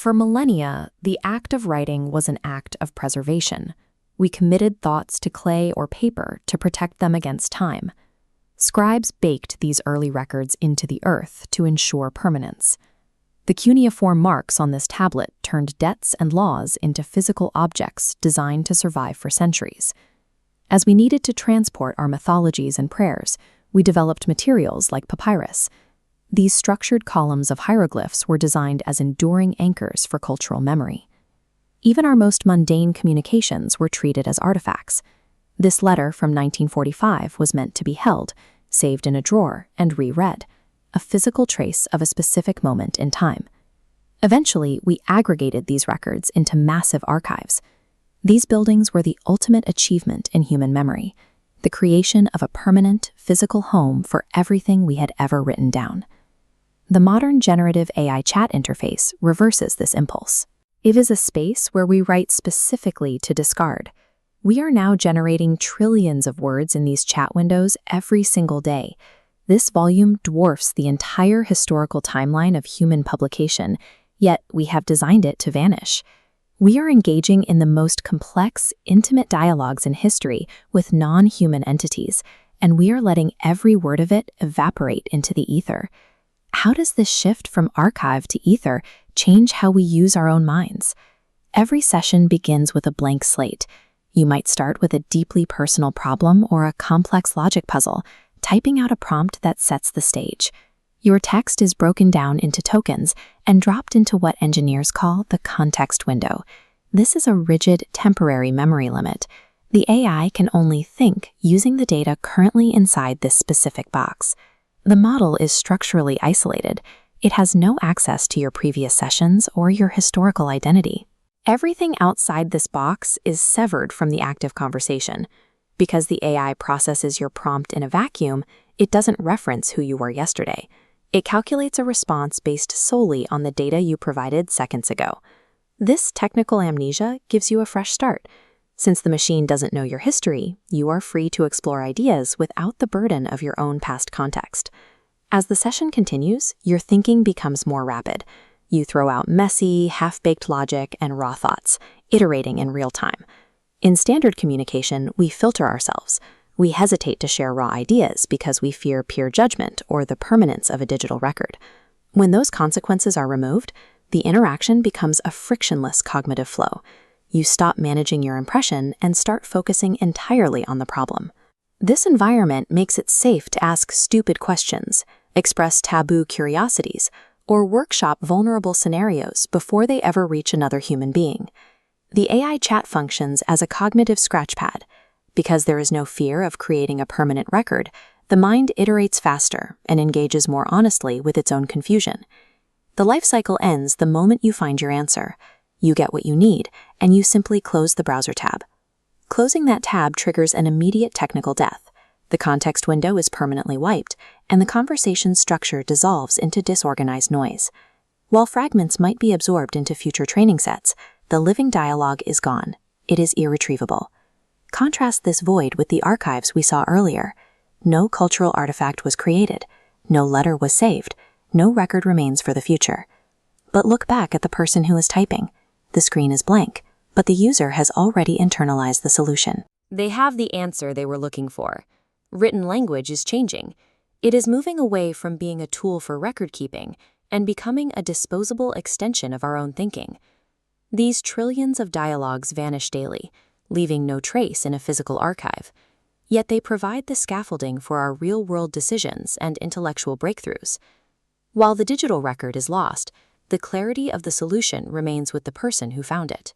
For millennia, the act of writing was an act of preservation. We committed thoughts to clay or paper to protect them against time. Scribes baked these early records into the earth to ensure permanence. The cuneiform marks on this tablet turned debts and laws into physical objects designed to survive for centuries. As we needed to transport our mythologies and prayers, we developed materials like papyrus. These structured columns of hieroglyphs were designed as enduring anchors for cultural memory. Even our most mundane communications were treated as artifacts. This letter from 1945 was meant to be held, saved in a drawer, and reread, a physical trace of a specific moment in time. Eventually, we aggregated these records into massive archives. These buildings were the ultimate achievement in human memory, the creation of a permanent, physical home for everything we had ever written down. The modern generative AI chat interface reverses this impulse. It is a space where we write specifically to discard. We are now generating trillions of words in these chat windows every single day. This volume dwarfs the entire historical timeline of human publication, yet we have designed it to vanish. We are engaging in the most complex, intimate dialogues in history with non-human entities, and we are letting every word of it evaporate into the ether. How does this shift from archive to ether change how we use our own minds? Every session begins with a blank slate. You might start with a deeply personal problem or a complex logic puzzle, typing out a prompt that sets the stage. Your text is broken down into tokens and dropped into what engineers call the context window. This is a rigid, temporary memory limit. The AI can only think using the data currently inside this specific box. The model is structurally isolated. It has no access to your previous sessions or your historical identity. Everything outside this box is severed from the active conversation. Because the AI processes your prompt in a vacuum, it doesn't reference who you were yesterday. It calculates a response based solely on the data you provided seconds ago. This technical amnesia gives you a fresh start. Since the machine doesn't know your history, you are free to explore ideas without the burden of your own past context. As the session continues, your thinking becomes more rapid. You throw out messy, half-baked logic and raw thoughts, iterating in real time. In standard communication, we filter ourselves. We hesitate to share raw ideas because we fear peer judgment or the permanence of a digital record. When those consequences are removed, the interaction becomes a frictionless cognitive flow. You stop managing your impression and start focusing entirely on the problem. This environment makes it safe to ask stupid questions, express taboo curiosities, or workshop vulnerable scenarios before they ever reach another human being. The AI chat functions as a cognitive scratchpad. Because there is no fear of creating a permanent record, the mind iterates faster and engages more honestly with its own confusion. The life cycle ends the moment you find your answer. You get what you need, and you simply close the browser tab. Closing that tab triggers an immediate technical death. The context window is permanently wiped, and the conversation's structure dissolves into disorganized noise. While fragments might be absorbed into future training sets, the living dialogue is gone. It is irretrievable. Contrast this void with the archives we saw earlier. No cultural artifact was created. No letter was saved. No record remains for the future. But look back at the person who is typing. The screen is blank, but the user has already internalized the solution. They have the answer they were looking for. Written language is changing. It is moving away from being a tool for record keeping and becoming a disposable extension of our own thinking. These trillions of dialogues vanish daily, leaving no trace in a physical archive. Yet they provide the scaffolding for our real-world decisions and intellectual breakthroughs. While the digital record is lost, the clarity of the solution remains with the person who found it.